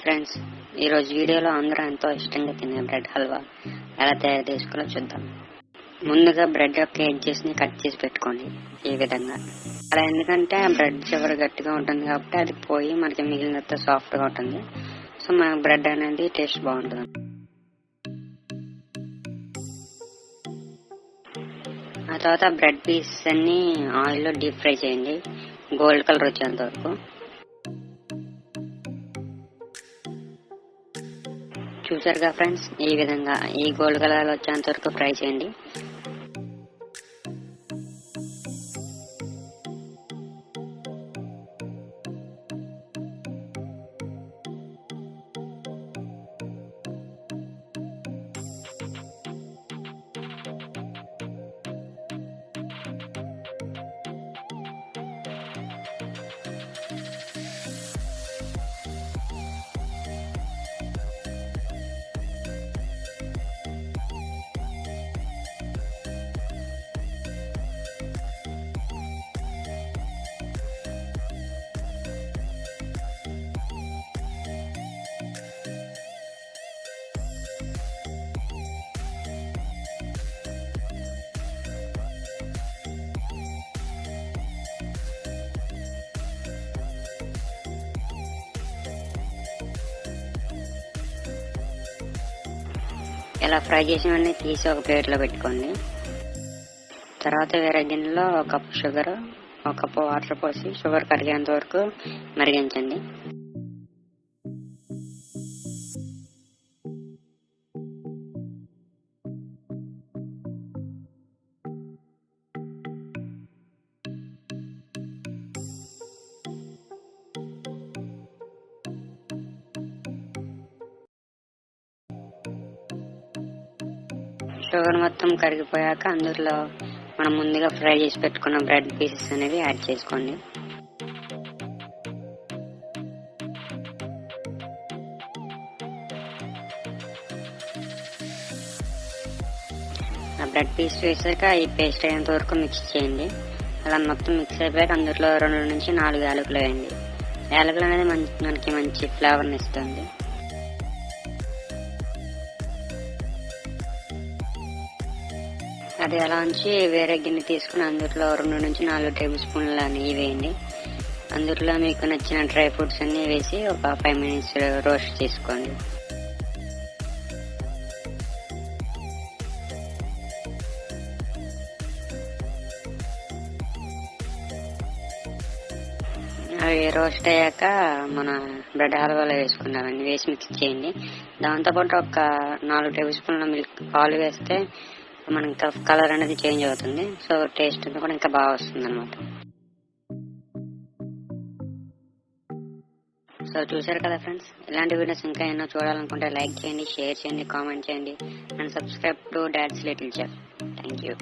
Friends, ఈరోజు వీడియోలో అందరూ ఎంతో ఇష్టంగా తినే బ్రెడ్ హల్వా ఎలా తయారు చేసుకోవాలో చూద్దాం. ముందుగా బ్రెడ్ యొక్క ఎడ్జెస్ని కట్ చేసి పెట్టుకోండి. ఈ విధంగా అలా ఎందుకంటే ఆ బ్రెడ్ చివరి గట్టిగా ఉంటుంది కాబట్టి అది పోయి మనకి మిగిలినంత సాఫ్ట్గా ఉంటుంది. సో మన బ్రెడ్ అనేది టేస్ట్ బాగుంటుంది. ఆ తర్వాత బ్రెడ్ పీసెస్ అన్ని ఆయిల్లో డీప్ ఫ్రై చేయండి, గోల్డ్ కలర్ వచ్చేంత వరకు. చూసారుగా ఫ్రెండ్స్, ఈ విధంగా ఈ గోల్డ్ కలర్ వచ్చేంత వరకు ఫ్రై చేయండి. ఇలా ఫ్రై చేసినవన్నీ తీసి ఒక ప్లేట్లో పెట్టుకోండి. తర్వాత వేరే గిన్నెలో ఒక కప్పు షుగర్, ఒక కప్పు వాటర్ పోసి షుగర్ కరిగేంత వరకు మరిగించండి. షుగర్ మొత్తం కరిగిపోయాక అందులో మనం ముందుగా ఫ్రై చేసి పెట్టుకున్న బ్రెడ్ పీసెస్ అనేవి యాడ్ చేసుకోండి. ఆ బ్రెడ్ పీస్ వేసాక ఈ పేస్ట్ అయ్యేంత వరకు మిక్స్ చేయండి. అలా మొత్తం మిక్స్ అయిపోయాక అందులో 2 నుంచి 4 యాలకులు వేయండి. యాలకులు అనేది మనకి మంచి ఫ్లేవర్ని ఇస్తుంది. అది అలా ఉంచి వేరే గిన్నె తీసుకుని అందులో 2 నుంచి 4 టేబుల్ స్పూన్ల నెయ్యి వేయండి. అందులో మీకు నచ్చిన డ్రై ఫ్రూట్స్ అన్ని వేసి ఒక 5 మినిట్స్ రోస్ట్ చేసుకోండి. అవి రోస్ట్ అయ్యాక మన బ్రెడ్ హల్వాలో వేసుకున్నామండి, వేసి మిక్స్ చేయండి. దాంతోపాటు ఒక 4 టేబుల్ స్పూన్ల పాలు వేస్తే మనకి కలర్ అనేది చేంజ్ అవుతుంది. సో టేస్ట్ కూడా ఇంకా బాగా వస్తుంది అనమాట. సో చూసారు కదా ఫ్రెండ్స్, ఇలాంటి వీడియోస్ ఇంకా ఎన్నో చూడాలనుకుంటే లైక్ చేయండి, షేర్ చేయండి, కామెంట్ చేయండి and subscribe to dad's little chef. Thank you.